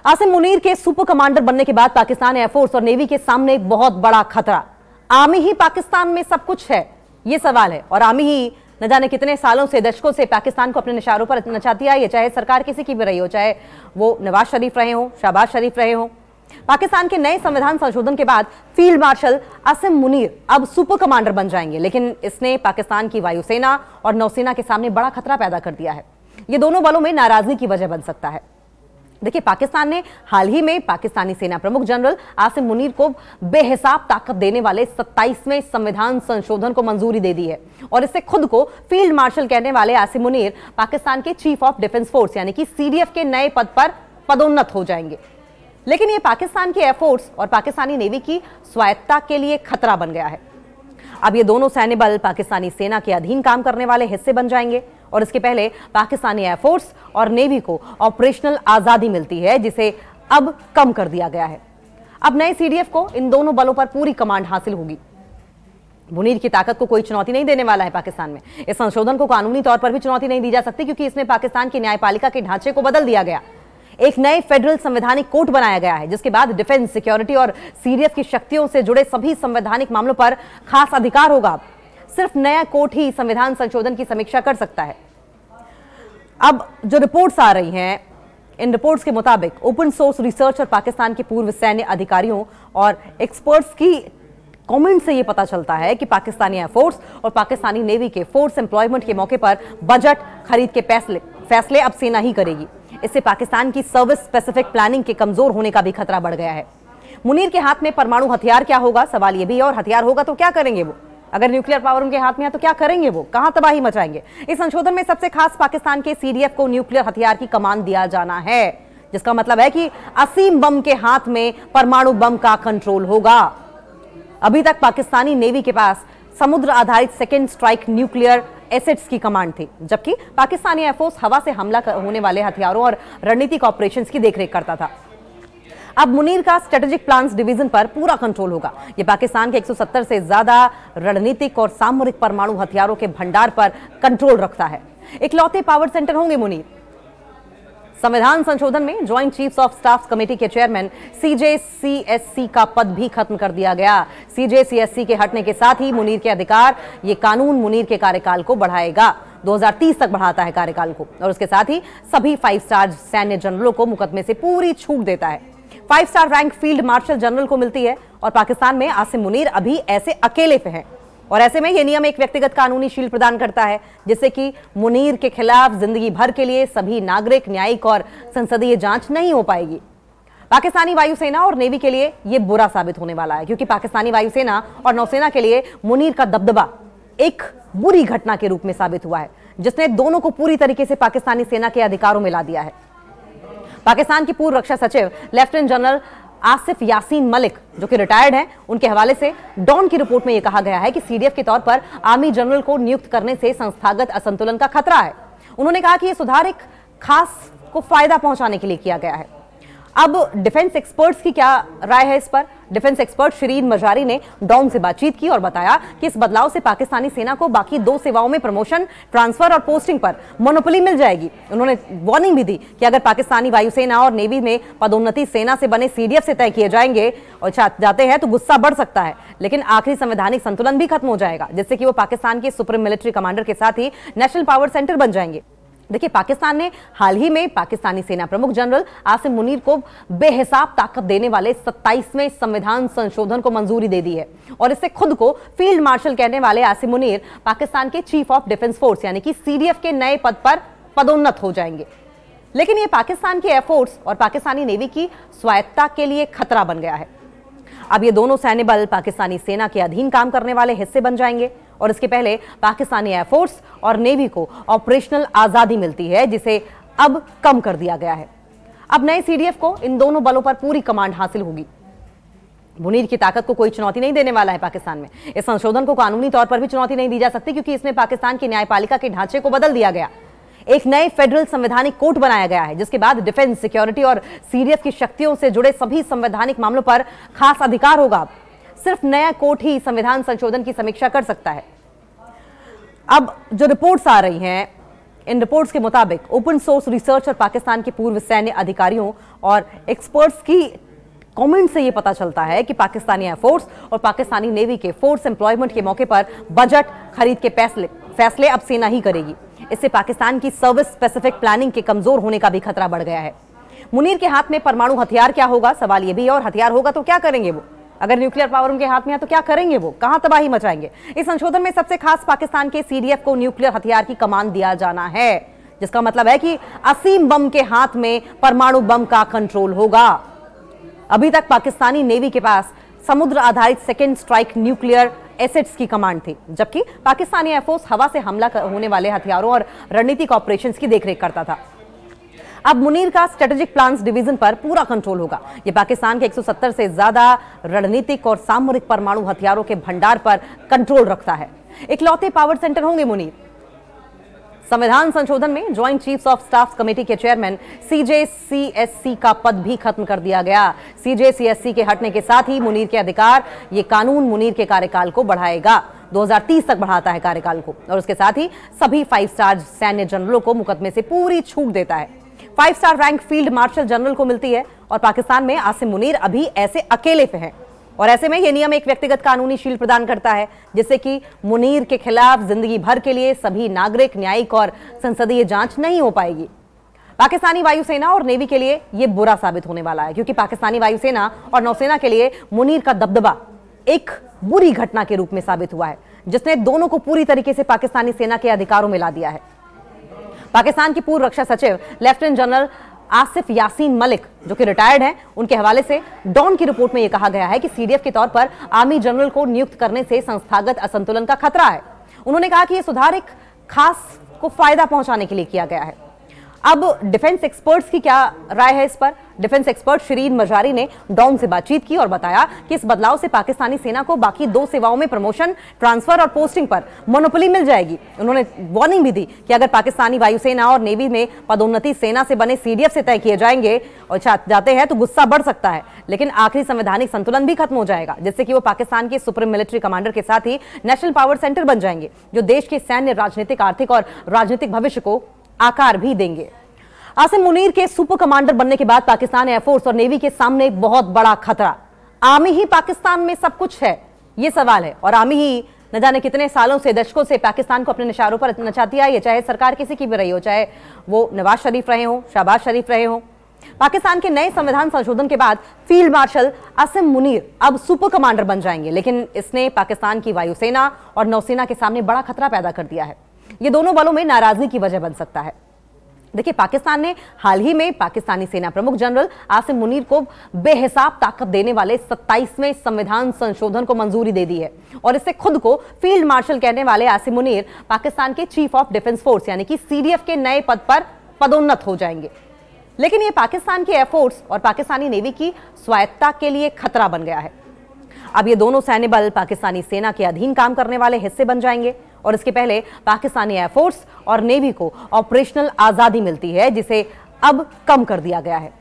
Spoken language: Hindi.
आसिम मुनीर के सुपर कमांडर बनने के बाद पाकिस्तान एयरफोर्स और नेवी के सामने एक बहुत बड़ा खतरा। आर्मी ही पाकिस्तान में सब कुछ है, ये सवाल है। और आर्मी ही न जाने कितने सालों से, दशकों से पाकिस्तान को अपने निशानों पर नचाती आई है, चाहे सरकार किसी की भी रही हो, चाहे वो नवाज शरीफ रहे हो, शहबाज शरीफ रहे हो। पाकिस्तान के नए संविधान संशोधन के बाद फील्ड मार्शल आसिम मुनीर अब सुपर कमांडर बन जाएंगे, लेकिन इसने पाकिस्तान की वायुसेना और नौसेना के सामने बड़ा खतरा पैदा कर दिया है। ये दोनों बलों में नाराजगी की वजह बन सकता है। देखिए, पाकिस्तान ने हाल ही में पाकिस्तानी सेना प्रमुख जनरल आसिम मुनीर को बेहिसाब ताकत देने वाले 27वें संविधान संशोधन को मंजूरी दे दी है और इससे खुद को फील्ड मार्शल कहने वाले आसिम मुनीर पाकिस्तान के चीफ ऑफ डिफेंस फोर्स यानी कि सीडीएफ के नए पद पर पदोन्नत हो जाएंगे। लेकिन यह पाकिस्तान की एयरफोर्स और पाकिस्तानी नेवी की स्वायत्तता के लिए खतरा बन गया है। अब ये दोनों सैन्य बल पाकिस्तानी सेना के अधीन काम करने वाले हिस्से बन जाएंगे और इसके पहले पाकिस्तानी एयरफोर्स और नेवी को ऑपरेशनल आजादी मिलती है, जिसे अब कम कर दिया गया है। अब नए सीडीएफ को इन दोनों बलों पर पूरी कमांड हासिल होगी। मुनीर की ताकत को कोई चुनौती नहीं देने वाला है पाकिस्तान में। इस संशोधन को कानूनी तौर पर भी चुनौती नहीं दी जा सकती, क्योंकि इसमें पाकिस्तान की न्यायपालिका के ढांचे को बदल दिया गया। एक नए फेडरल संवैधानिक कोर्ट बनाया गया है, जिसके बाद डिफेंस, सिक्योरिटी और सीडीएफ की शक्तियों से जुड़े सभी संवैधानिक मामलों पर खास अधिकार होगा। सिर्फ नया कोर्ट ही संविधान संशोधन की समीक्षा कर सकता है। अब जो रिपोर्ट्स आ रही हैं, इन रिपोर्ट्स के मुताबिक ओपन सोर्स रिसर्च और पाकिस्तान के पूर्व सैन्य अधिकारियों और एक्सपर्ट्स की कमेंट से यह पता चलता है कि पाकिस्तानी एयरफोर्स और पाकिस्तानी नेवी के फोर्स एम्प्लॉयमेंट के मौके पर बजट खरीद के फैसले अब सेना ही करेगी। इससे पाकिस्तान की सर्विस स्पेसिफिक प्लानिंग के कमजोर होने का भी खतरा बढ़ गया है। मुनीर के हाथ में परमाणु हथियार क्या होगा, सवाल यह भी है। और हथियार होगा तो क्या करेंगे वो? अगर न्यूक्लियर पावर उनके हाथ में है तो क्या करेंगे वो? कहां तबाही मचाएंगे? इस संशोधन में सबसे खास पाकिस्तान के सीडीएफ को न्यूक्लियर हथियार की कमान दिया जाना है, जिसका मतलब है कि असीम बम के हाथ में परमाणु बम का कंट्रोल होगा। अभी तक पाकिस्तानी नेवी के पास समुद्र आधारित सेकेंड स्ट्राइक न्यूक्लियर एसेट्स की कमांड थी, जबकि पाकिस्तानी एयरफोर्स हवा से हमला होने वाले हथियारों और रणनीतिक ऑपरेशंस की देखरेख करता था। अब मुनीर का स्ट्रेटेजिक प्लान्स डिवीजन पर पूरा कंट्रोल होगा। यह पाकिस्तान के 170 से ज्यादा रणनीतिक और सामरिक परमाणु हथियारों के भंडार पर कंट्रोल रखता है। इकलौते पावर सेंटर होंगे मुनीर। संविधान संशोधन में joint chiefs of staff committee के चेयरमैन सीजेसीएससी का पद भी खत्म कर दिया गया। सीजेसीएससी के हटने के साथ ही मुनीर के अधिकार, ये कानून मुनीर के कार्यकाल को बढ़ाएगा। 2030 तक बढ़ाता है कार्यकाल को और उसके साथ ही सभी 5 स्टार सैन्य जनरलों को मुकदमे से पूरी छूट देता है। 5 star rank field marshal general को मिलती है और पाकिस्तान में आसिम मुनीर अभी ऐसे अकेले पे हैं। और ऐसे में यह नियम एक व्यक्तिगत कानूनी शील्ड प्रदान करता है, जिससे कि मुनीर के खिलाफ जिंदगी भर के लिए सभी नागरिक, न्यायिक और संसदीय जांच नहीं हो पाएगी। पाकिस्तानी वायुसेना और नेवी के लिए यह बुरा साबित होने वाला है, क्योंकि पाकिस्तानी वायुसेना और नौसेना के लिए मुनीर का दबदबा एक बुरी घटना के रूप में साबित हुआ है, जिसने दोनों को पूरी तरीके से पाकिस्तानी सेना के अधिकारों में ला दिया है। पाकिस्तान के पूर्व रक्षा सचिव लेफ्टिनेंट जनरल आसिफ यासीन मलिक, जो कि रिटायर्ड हैं, उनके हवाले से डॉन की रिपोर्ट में यह कहा गया है कि सीडीएफ के तौर पर आर्मी जनरल को नियुक्त करने से संस्थागत असंतुलन का खतरा है। उन्होंने कहा कि यह सुधार एक खास को फायदा पहुंचाने के लिए किया गया है। अब डिफेंस एक्सपर्ट्स की क्या राय है इस पर? डिफेंस एक्सपर्ट शिरीन मजारी ने डॉन से बातचीत की और बताया कि इस बदलाव से पाकिस्तानी सेना को बाकी 2 सेवाओं में प्रमोशन, ट्रांसफर और पोस्टिंग पर मोनोपोली मिल जाएगी। उन्होंने वार्निंग भी दी कि अगर पाकिस्तानी वायुसेना और नेवी में पदोन्नति सेना से बने सीडीएफ से तय किए जाएंगे और जाते हैं तो गुस्सा बढ़ सकता है, लेकिन आखिरी संवैधानिक संतुलन भी खत्म हो जाएगा, जिससे कि वो पाकिस्तान के सुप्रीम मिलिट्री कमांडर के साथ ही नेशनल पावर सेंटर बन जाएंगे। देखिए, पाकिस्तान ने हाल ही में पाकिस्तानी सेना प्रमुख जनरल आसिम मुनीर को बेहिसाब ताकत देने वाले 27वें संविधान संशोधन को मंजूरी दे दी है और इससे खुद को फील्ड मार्शल कहने वाले आसिम मुनीर पाकिस्तान के चीफ ऑफ डिफेंस फोर्स यानी कि सीडीएफ के नए पद पर पदोन्नत हो जाएंगे। लेकिन यह पाकिस्तान के एयरफोर्स और पाकिस्तानी नेवी की स्वायत्तता के लिए खतरा बन गया है। अब ये दोनों सैन्य बल पाकिस्तानी सेना के अधीन काम करने वाले हिस्से बन जाएंगे और इसके पहले पाकिस्तानी एयरफोर्स और नेवी को ऑपरेशनल आजादी मिलती है, जिसे अब कम कर दिया गया है। अब नए सीडीएफ को इन दोनों बलों पर पूरी कमांड हासिल होगी। मुनीर की ताकत को कोई चुनौती नहीं देने वाला है पाकिस्तान में। इस संशोधन को कानूनी तौर पर भी चुनौती नहीं दी जा सकती, क्योंकि इसमें पाकिस्तान की न्यायपालिका के ढांचे को बदल दिया गया। एक नए फेडरल संवैधानिक कोर्ट बनाया गया है, जिसके बाद डिफेंस, सिक्योरिटी और सीडीएफ की शक्तियों से जुड़े सभी संवैधानिक मामलों पर खास अधिकार होगा। सिर्फ नया कोर्ट ही संविधान संशोधन की समीक्षा कर सकता है। अब जो रिपोर्ट्स आ रही हैं, इन रिपोर्ट्स के मुताबिक ओपन सोर्स रिसर्च और पाकिस्तान के पूर्व सैन्य अधिकारियों और एक्सपर्ट्स की कमेंट से यह पता चलता है कि पाकिस्तानी एयरफोर्स और पाकिस्तानी नेवी के फोर्स एम्प्लॉयमेंट के मौके पर बजट खरीद के फैसले अब सेना ही करेगी। इससे पाकिस्तान की सर्विस स्पेसिफिक प्लानिंग के कमजोर होने का भी खतरा बढ़ गया है। मुनीर के हाथ में परमाणु हथियार क्या होगा, सवाल यह भी है, और हथियार होगा तो क्या करेंगे वो? अगर न्यूक्लियर पावर उनके हाथ में है तो क्या करेंगे वो? कहां तबाही मचाएंगे? इस संशोधन में सबसे खास पाकिस्तान के सीडीएफ को न्यूक्लियर हथियार की कमान दिया जाना है, जिसका मतलब है कि असीम बम के हाथ में परमाणु बम का कंट्रोल होगा। अभी तक पाकिस्तानी नेवी के पास समुद्र आधारित सेकेंड स्ट्राइक न्यूक्लियर एसेट्स की कमांड थी, जबकि पाकिस्तानी एयरफोर्स हवा से हमला होने वाले हथियारों और रणनीतिक ऑपरेशंस की देखरेख करता था। अब मुनीर का स्ट्रेटेजिक प्लान्स डिवीजन पर पूरा कंट्रोल होगा। यह पाकिस्तान के 170 से ज्यादा रणनीतिक और सामरिक परमाणु हथियारों के भंडार पर कंट्रोल रखता है। इकलौते पावर सेंटर होंगे मुनीर। संविधान संशोधन में joint chiefs of staff committee के चेयरमैन सीजेसीएससी का पद भी खत्म कर दिया गया। सीजेसीएससी के हटने के साथ ही मुनीर के अधिकार, ये कानून मुनीर के कार्यकाल को बढ़ाएगा, 2030 तक बढ़ाता है कार्यकाल को, और उसके साथ ही सभी 5 स्टार सैन्य जनरलों को मुकदमे से पूरी छूट देता है। 5 star rank field marshal general को मिलती है, और पाकिस्तान में आसिम मुनीर अभी ऐसे अकेले पे हैं, और ऐसे में यह नियम एक व्यक्तिगत कानूनी शील्ड प्रदान करता है, जिससे कि मुनीर के खिलाफ जिंदगी भर के लिए सभी नागरिक, न्यायिक और संसदीय जांच नहीं हो पाएगी। पाकिस्तानी वायुसेना और नेवी के लिए यह बुरा साबित होने वाला है, क्योंकि पाकिस्तानी वायुसेना और नौसेना के लिए मुनीर का दबदबा एक बुरी घटना के रूप में साबित हुआ है, जिसने दोनों को पूरी तरीके से पाकिस्तानी सेना के अधिकारों में ला दिया है। पाकिस्तान के पूर्व रक्षा सचिव लेफ्टिनेंट जनरल आसिफ यासीन मलिक, जो कि रिटायर्ड हैं, उनके हवाले से डॉन की रिपोर्ट में यह कहा गया है कि सीडीएफ के तौर पर आर्मी जनरल को नियुक्त करने से संस्थागत असंतुलन का खतरा है। उन्होंने कहा कि यह सुधार एक खास को फायदा पहुंचाने के लिए किया गया है। अब डिफेंस एक्सपर्ट्स की क्या राय है इस पर? डिफेंस एक्सपर्ट शिरीन मजारी ने डॉन से बातचीत की और बताया कि इस बदलाव से पाकिस्तानी सेना को बाकी 2 सेवाओं में प्रमोशन, ट्रांसफर और पोस्टिंग पर मोनोपोली मिल जाएगी। उन्होंने वार्निंग भी दी कि अगर पाकिस्तानी वायुसेना और नेवी में पदोन्नति सेना से बने सीडीएफ से तय किए जाएंगे और जाते हैं तो गुस्सा बढ़ सकता है, लेकिन आखिरी संवैधानिक संतुलन भी खत्म हो जाएगा, जिससे कि वो पाकिस्तान के सुप्रीम मिलिट्री कमांडर के साथ ही नेशनल पावर सेंटर बन जाएंगे, जो देश के सैन्य, राजनीतिक, आर्थिक और राजनीतिक भविष्य को आकार भी देंगे। आसिम मुनीर के सुपर कमांडर बनने के बाद पाकिस्तान एयरफोर्स और नेवी के सामने एक बहुत बड़ा खतरा, आर्मी ही पाकिस्तान में सब कुछ है, ये सवाल है। और आर्मी ही न जाने कितने सालों से, दशकों से पाकिस्तान को अपने निशानों पर नचाती आई है, चाहे सरकार किसी की भी रही हो, चाहे वो नवाज शरीफ रहे हो, शहबाज शरीफ रहे हो। पाकिस्तान के नए संविधान संशोधन के बाद फील्ड मार्शल आसिम मुनीर अब सुपर कमांडर बन जाएंगे, लेकिन इसने पाकिस्तान की वायुसेना और नौसेना के सामने बड़ा खतरा पैदा कर दिया है। ये दोनों बलों में नाराजगी की वजह बन सकता है। देखिए, पाकिस्तान ने हाल ही में पाकिस्तानी सेना प्रमुख जनरल आसिम मुनीर को बेहिसाब ताकत देने वाले 27वें संविधान संशोधन को मंजूरी दे दी है, और इससे खुद को फील्ड मार्शल कहने वाले आसिम मुनीर पाकिस्तान के चीफ ऑफ डिफेंस फोर्स यानी कि सीडीएफ के नए पद पर पदोन्नत हो जाएंगे। लेकिन यह पाकिस्तान के एयरफोर्स और पाकिस्तानी नेवी की स्वायत्तता के लिए खतरा बन गया है। अब ये दोनों सैन्य बल पाकिस्तानी सेना के अधीन काम करने वाले हिस्से बन जाएंगे, और इसके पहले पाकिस्तानी एयरफोर्स और नेवी को ऑपरेशनल आजादी मिलती है, जिसे अब कम कर दिया गया है।